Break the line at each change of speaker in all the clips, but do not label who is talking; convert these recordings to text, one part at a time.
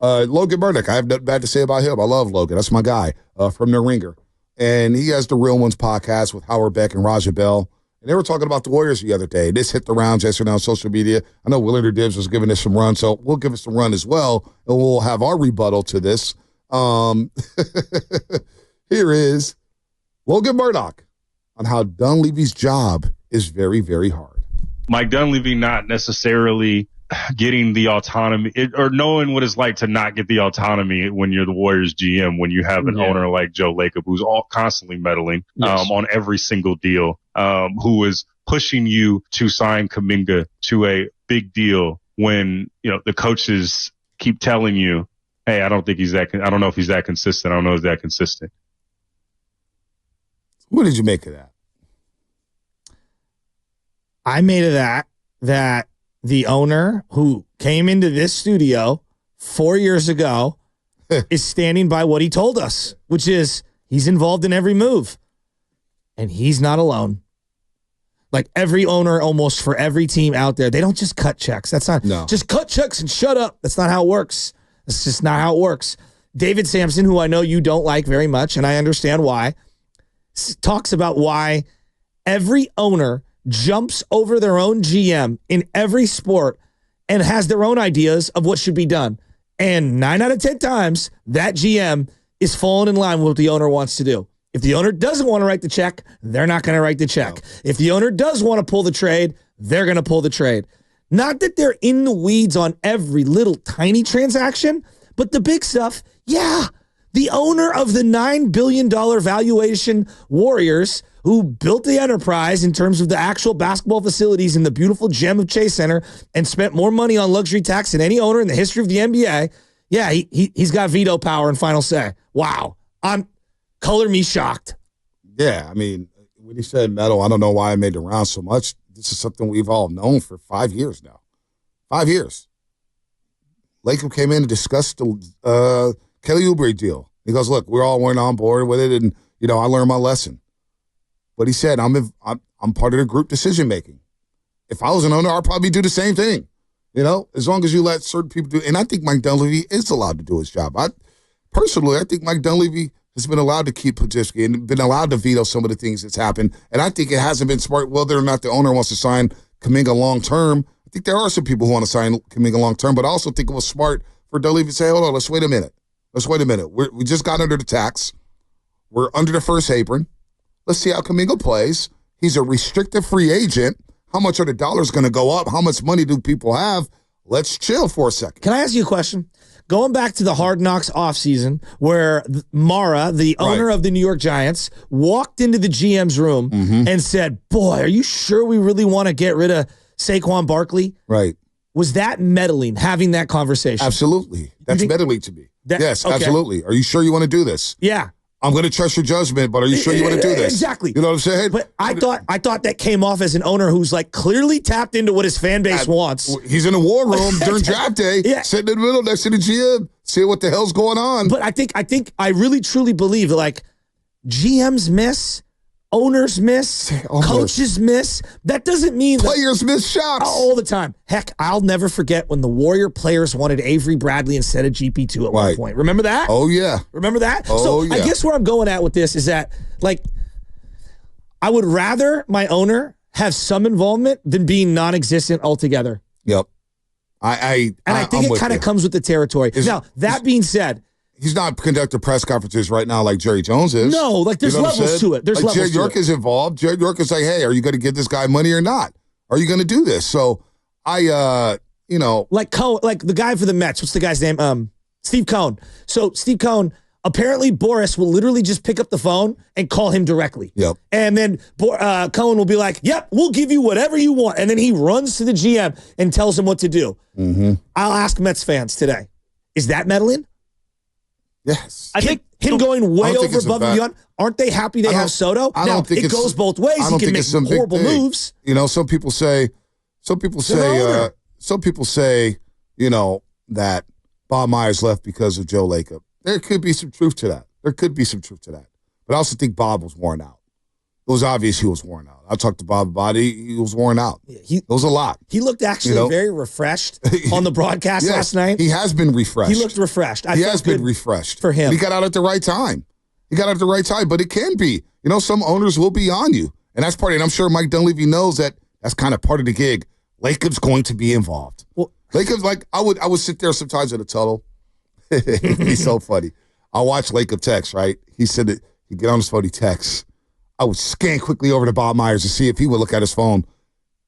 Logan Murdoch, I have nothing bad to say about him. I love Logan. That's my guy from The Ringer. And he has the Real Ones podcast with Howard Beck and Raja Bell. And they were talking about the Warriors the other day. This hit the rounds yesterday on social media. I know Willard Dibbs was giving this some run, so we'll give it some run as well, and we'll have our rebuttal to this. Here is Logan Murdoch on how Dunleavy's job is very, very hard.
Mike Dunleavy not necessarily getting the autonomy or knowing what it's like to not get the autonomy when you're the Warriors GM, when you have an owner like Joe Lacob, who's constantly meddling on every single deal, who is pushing you to sign Kuminga to a big deal when, the coaches keep telling you, hey, I don't know if he's that consistent. I don't know if he's that consistent.
What did you make of that?
I made of that the owner who came into this studio 4 years ago is standing by what he told us, which is he's involved in every move. And he's not alone. Like every owner almost for every team out there, they don't just cut checks. That's not just cut checks and shut up. That's not how it works. That's just not how it works. David Sampson, who I know you don't like very much, and I understand why, talks about why every owner jumps over their own GM in every sport and has their own ideas of what should be done. And 9 out of 10 times, that GM is falling in line with what the owner wants to do. If the owner doesn't want to write the check, they're not going to write the check. No. If the owner does want to pull the trade, they're going to pull the trade. Not that they're in the weeds on every little tiny transaction, but the big stuff, yeah. The owner of the $9 billion valuation Warriors, who built the enterprise in terms of the actual basketball facilities in the beautiful gem of Chase Center and spent more money on luxury tax than any owner in the history of the NBA. Yeah, he's got veto power and final say. Wow. Color me shocked.
Yeah, I mean, when he said metal, I don't know why I made the round so much. This is something we've all known for 5 years now. 5 years. Lacob came in and discussed the Kelly Oubre deal. He goes, look, we're all on board with it, and, I learned my lesson. But he said, I'm part of the group decision-making. If I was an owner, I'd probably do the same thing, as long as you let certain people do. And I think Mike Dunleavy is allowed to do his job. I think Mike Dunleavy has been allowed to keep Pajitsky and been allowed to veto some of the things that's happened. And I think it hasn't been smart, whether or not the owner wants to sign Kuminga long-term. I think there are some people who want to sign Kuminga long-term, but I also think it was smart for Dunleavy to say, hold on, let's wait a minute. We just got under the tax. We're under the first apron. Let's see how Kuminga plays. He's a restricted free agent. How much are the dollars going to go up? How much money do people have? Let's chill for a second.
Can I ask you a question? Going back to the Hard Knocks offseason where Mara, the owner of the New York Giants, walked into the GM's room and said, boy, are you sure we really want to get rid of Saquon Barkley?
Right.
Was that meddling, having that conversation?
Absolutely. That's meddling to me. Yes, okay. Absolutely. Are you sure you want to do this?
Yeah.
I'm going to trust your judgment, but are you sure you want to do this?
Exactly.
You know what I'm saying?
But I thought that came off as an owner who's like clearly tapped into what his fan base wants.
He's in the war room during draft day, sitting in the middle next to the GM, seeing what the hell's going on.
But I really truly believe that like GMs miss, owners miss, coaches miss. That doesn't mean
players miss shots
all the time. Heck, I'll never forget when the Warrior players wanted Avery Bradley instead of GP2 at one point. Remember that?
Oh, yeah.
Remember that?
Oh, yeah.
I guess where I'm going at with this is that, like, I would rather my owner have some involvement than being non-existent altogether.
Yep.
I think it kind of comes with the territory. Now, that being said,
he's not conducting press conferences right now like Jerry Jones is.
No, like there's levels to it. There's levels
Jared York
to it.
is involved. Jared York is like, hey, are you going to give this guy money or not? Are you going to do this? So like
the guy for the Mets. What's the guy's name? Steve Cohn. So Steve Cohn, apparently Boris will literally just pick up the phone and call him directly.
Yep.
And then Cohn will be like, yep, we'll give you whatever you want. And then he runs to the GM and tells him what to do.
Mm-hmm.
I'll ask Mets fans today, is that meddling?
Yes.
I think him going way over above and beyond. Aren't they happy they have Soto?
I don't think
it goes both ways. He can make horrible moves.
Some people say, that Bob Myers left because of Joe Lacob. There could be some truth to that. But I also think Bob was worn out. it was obvious he was worn out. I talked to Bob about it. He was worn out. It was a lot.
He looked actually very refreshed on the broadcast last night.
He has been refreshed.
He looked refreshed.
He has been refreshed.
For him.
And he got out at the right time. But it can be. Some owners will be on you. And that's part of it. I'm sure Mike Dunleavy knows that that's kind of part of the gig. Lacob's going to be involved. Well, Lacob's like, I would sit there sometimes in a tunnel. He's so funny. I watch Lacob text, right? He said that he'd get on his phone, he texts. I would scan quickly over to Bob Myers to see if he would look at his phone.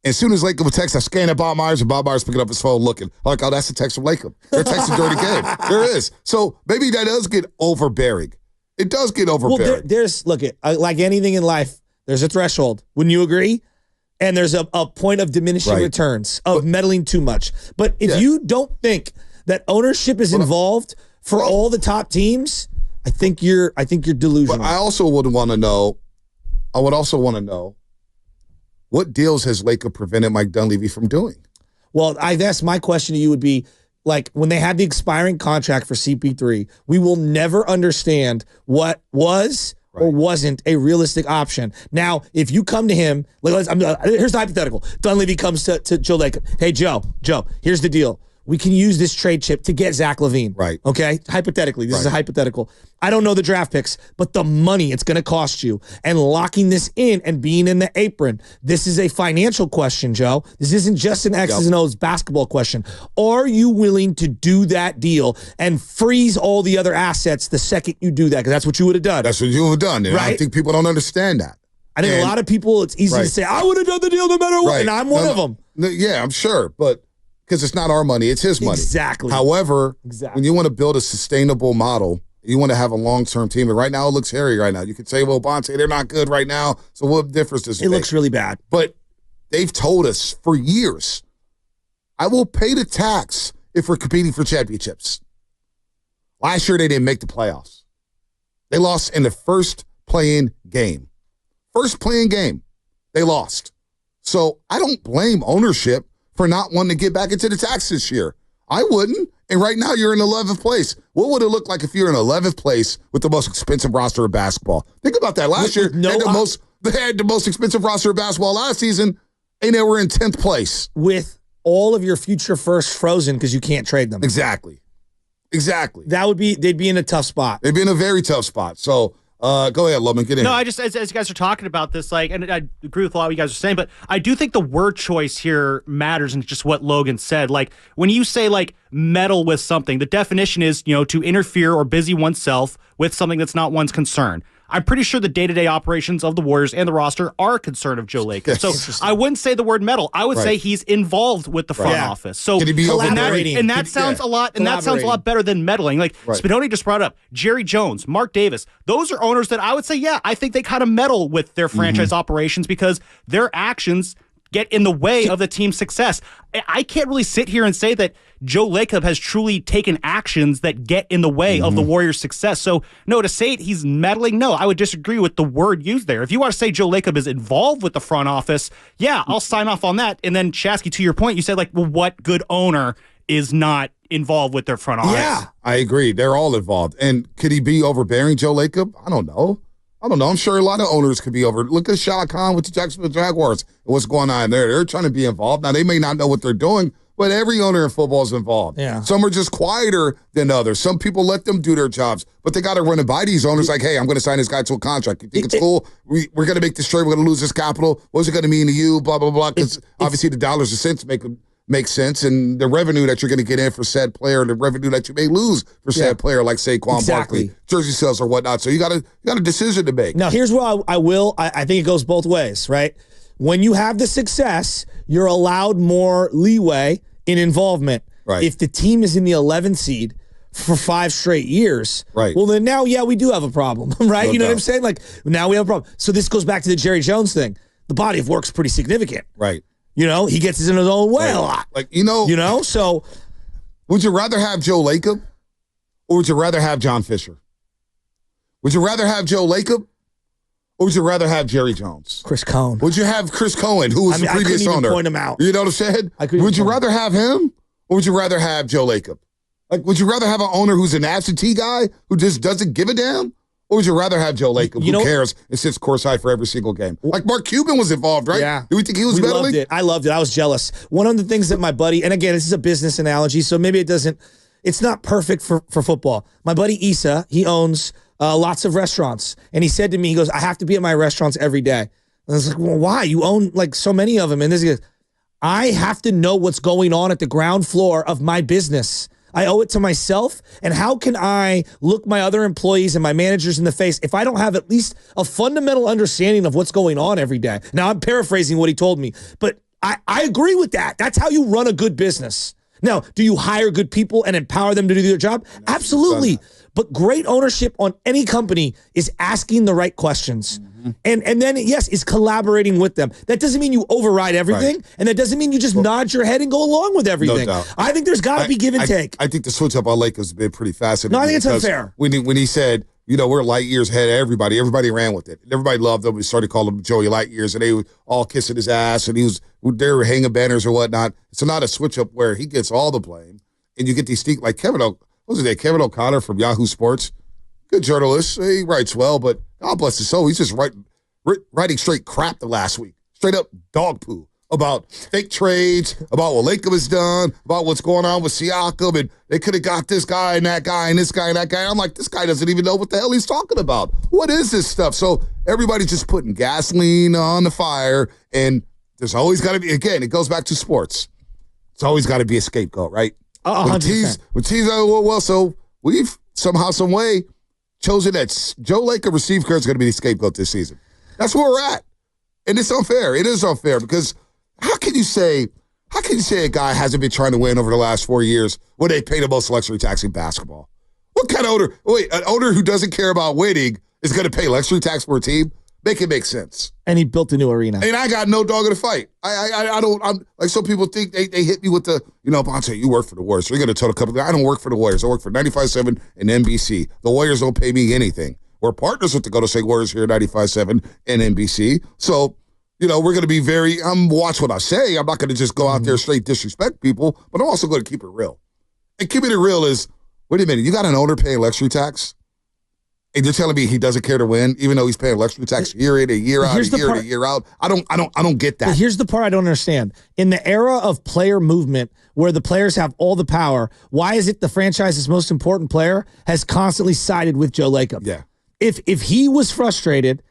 As soon as Lacob would text, I scan at Bob Myers, and Bob Myers picking up his phone looking. I'm like, oh, that's a text from Lacob. They're texting during the game. There is. So maybe that does get overbearing. It does get overbearing.
Well, there's, like anything in life, there's a threshold. Wouldn't you agree? And there's a point of diminishing returns of meddling too much. But if you don't think that ownership is involved for all the top teams, I think you're delusional.
But I would also want to know what deals has Lacob prevented Mike Dunleavy from doing?
Well, I guess my question to you would be, like, when they had the expiring contract for CP3, we will never understand what was or wasn't a realistic option. Now, if you come to him, here's the hypothetical. Dunleavy comes to Joe Lacob. Hey, Joe, here's the deal. We can use this trade chip to get Zach LaVine.
Right.
Okay? Hypothetically. This is a hypothetical. I don't know the draft picks, but the money it's going to cost you and locking this in and being in the apron. This is a financial question, Joe. This isn't just an X's and O's basketball question. Are you willing to do that deal and freeze all the other assets the second you do that? Because that's what you would have done.
That's what you would have done. And I think people don't understand that.
I think a lot of people, it's easy to say, I would have done the deal no matter what, and I'm one of them.
Yeah, I'm sure, but because it's not our money, it's his money.
Exactly.
However, when you want to build a sustainable model, you want to have a long-term team. And right now, it looks hairy right now. You could say, well, Bonte, they're not good right now. So what difference does it make?
It looks really bad.
But they've told us for years, I will pay the tax if we're competing for championships. Last year, they didn't make the playoffs. They lost in the first playing game. They lost. So I don't blame ownership for not wanting to get back into the tax this year. I wouldn't. And right now you're in 11th place. What would it look like if you're in 11th place with the most expensive roster of basketball? Think about that. Last year, they had the most expensive roster of basketball last season, and they were in 10th place.
With all of your future firsts frozen because you can't trade them.
Exactly.
They'd be in a tough spot.
They'd be in a very tough spot. So go ahead, Loman, get in.
No, I just, as you guys are talking about this, and I agree with a lot of what you guys are saying, but I do think the word choice here matters in just what Logan said. Like, when you say, meddle with something, the definition is, to interfere or busy oneself with something that's not one's concern. I'm pretty sure the day-to-day operations of the Warriors and the roster are a concern of Joe Lacob. So I wouldn't say the word meddle. I would say he's involved with the front office. So
collaborating.
And that sounds a lot. And that sounds a lot better than meddling. Spinoni just brought up Jerry Jones, Mark Davis. Those are owners that I would say, I think they kind of meddle with their franchise operations because their actions get in the way of the team's success. I can't really sit here and say that Joe Lacob has truly taken actions that get in the way of the Warriors' success. So, no, to say he's meddling, no, I would disagree with the word used there. If you want to say Joe Lacob is involved with the front office, I'll sign off on that. And then, Chasky, to your point, you said, what good owner is not involved with their front office?
Yeah, I agree. They're all involved. And could he be overbearing, Joe Lacob? I don't know. I'm sure a lot of owners could be over. Look at Shah Khan with the Jacksonville Jaguars. What's going on there? They're trying to be involved. Now, they may not know what they're doing, but every owner in football is involved.
Yeah.
Some are just quieter than others. Some people let them do their jobs, but they got to run it by these owners like, hey, I'm going to sign this guy to a contract. You think it's cool? We're going to make this trade. We're going to lose this capital. What's it going to mean to you? Blah, blah, blah. Because obviously the dollars and cents make sense, and the revenue that you're going to get in for said player, the revenue that you may lose for said player, like Saquon Barkley, jersey sales or whatnot. So you got a decision to make.
Now, here's what I think it goes both ways, right? When you have the success, you're allowed more leeway in involvement.
Right.
If the team is in the 11th seed for 5 straight years, well, then now, we do have a problem, right?
No
you know
doubt.
what I'm saying? Now we have a problem. So this goes back to the Jerry Jones thing. The body of work's pretty significant.
Right.
He gets in his own way a lot. So
would you rather have Joe Lacob or would you rather have John Fisher? Would you rather have Joe Lacob or would you rather have Jerry Jones?
Chris Cohn.
Would you have Chris Cohen, who was the previous owner? I couldn't even
point him out.
You know what I'm saying? Would you rather have him or would you rather have Joe Lacob? Would you rather have an owner who's an absentee guy who just doesn't give a damn? Or would you rather have Joe Lacob, who cares and sits courtside for every single game? Like Mark Cuban was involved, right?
Yeah.
Do we think he was meddling?
Loved it. I loved it. I was jealous. One of the things that my buddy, and again, this is a business analogy, so maybe it's not perfect for football. My buddy Issa, he owns lots of restaurants. And he said to me, he goes, I have to be at my restaurants every day. And I was like, well, why? You own like so many of them. And this goes, I have to know what's going on at the ground floor of my business. I owe it to myself. And how can I look my other employees and my managers in the face if I don't have at least a fundamental understanding of what's going on every day? Now, I'm paraphrasing what he told me, but I agree with that. That's how you run a good business. Now, do you hire good people and empower them to do their job? Absolutely. But great ownership on any company is asking the right questions. And then, yes, is collaborating with them. That doesn't mean you override everything, and that doesn't mean you just nod your head and go along with everything.
No doubt.
I think there's got to be give and take.
I think the switch up on Lake has been pretty fascinating.
No, I think it's unfair.
When he said, we're light years ahead of everybody, everybody ran with it. Everybody loved him. We started calling him Joey Light Years, and they were all kissing his ass, and they were hanging banners or whatnot. It's not a switch up where he gets all the blame, and you get these like Kevin O'Connor from Yahoo Sports, good journalist. He writes well, but God bless his soul, he's just writing straight crap the last week. Straight up dog poo about fake trades, about what Lacob has done, about what's going on with Siakam, and they could have got this guy and that guy and this guy and that guy. I'm like, this guy doesn't even know what the hell he's talking about. What is this stuff? So everybody's just putting gasoline on the fire, and there's always got to be, again, it goes back to sports. It's always got to be a scapegoat, right?
100%.
So we've somehow, some way chosen that Joe Lacob receive card is going to be the scapegoat this season. That's where we're at. And it's unfair. It is unfair because how can you say a guy hasn't been trying to win over the last 4 years when they pay the most luxury tax in basketball? What kind of owner? Wait, an owner who doesn't care about winning is going to pay luxury tax for a team? Make it make sense.
And he built a new arena.
And I got no dog in the fight. I'm like, some people think they hit me with the, Bonte, you work for the Warriors. So you're going to tell a couple, I don't work for the Warriors. I work for 95.7 and NBC. The Warriors don't pay me anything. We're partners with the Golden State Warriors here at 95.7 and NBC. So, we're going to be watch what I say. I'm not going to just go out there straight disrespect people, but I'm also going to keep it real. And keeping it real is, wait a minute, you got an owner paying luxury tax? And you're telling me he doesn't care to win, even though he's paying luxury tax year in, a year out, a year out. I don't get that.
But here's the part I don't understand. In the era of player movement, where the players have all the power, why is it the franchise's most important player has constantly sided with Joe Lacob?
Yeah.
If he was frustrated,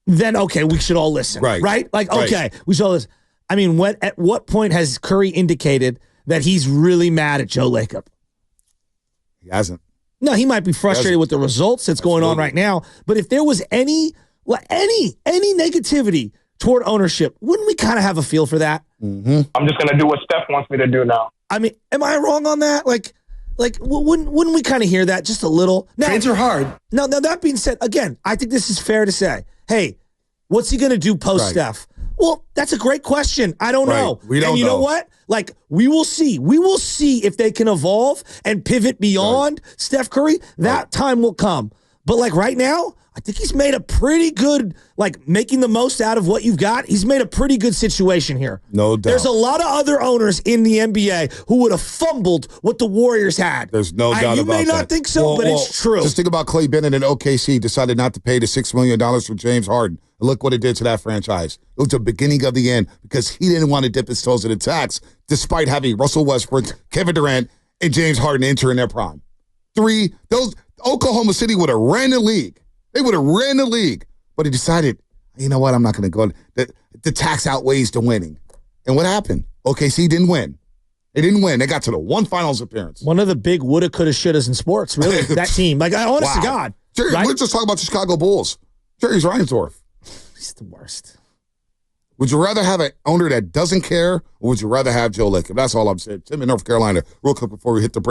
then okay, we should all listen. Right? Like, okay, we should all listen. I mean, at what point has Curry indicated that he's really mad at Joe Lacob?
He hasn't.
No, he might be frustrated with the results that's going on right now. But if there was any negativity toward ownership, wouldn't we kind of have a feel for that?
Mm-hmm.
I'm just gonna do what Steph wants me to do now.
I mean, am I wrong on that? Like, wouldn't we kind of hear that just a little? Now,
trades are hard.
Now, that being said, again, I think this is fair to say. Hey, what's he gonna do post Steph? Well, that's a great question. I don't know.
We don't know.
And you know what? Like, we will see. We will see if they can evolve and pivot beyond Steph Curry. That time will come. But, like, right now, I think he's made a pretty good, like, making the most out of what you've got. He's made a pretty good situation here.
No doubt.
There's a lot of other owners in the NBA who would have fumbled what the Warriors had.
There's no doubt about that.
You may not think so, but it's true.
Just think about Clay Bennett and OKC decided not to pay the $6 million for James Harden. And look what it did to that franchise. It was the beginning of the end because he didn't want to dip his toes in the tax despite having Russell Westbrook, Kevin Durant, and James Harden enter in their prime. Oklahoma City would have ran the league. They would have ran the league. But he decided, you know what, I'm not going to go. The tax outweighs the winning. And what happened? OKC didn't win. They didn't win. They got to the one finals appearance.
One of the big woulda, coulda, shouldas in sports, really, that team. Like, honest to God.
Jerry, we're just talking about the Chicago Bulls. Jerry's Reinsdorf.
He's the worst.
Would you rather have an owner that doesn't care, or would you rather have Joe Lacob? That's all I'm saying. Tim in North Carolina, real quick before we hit the break.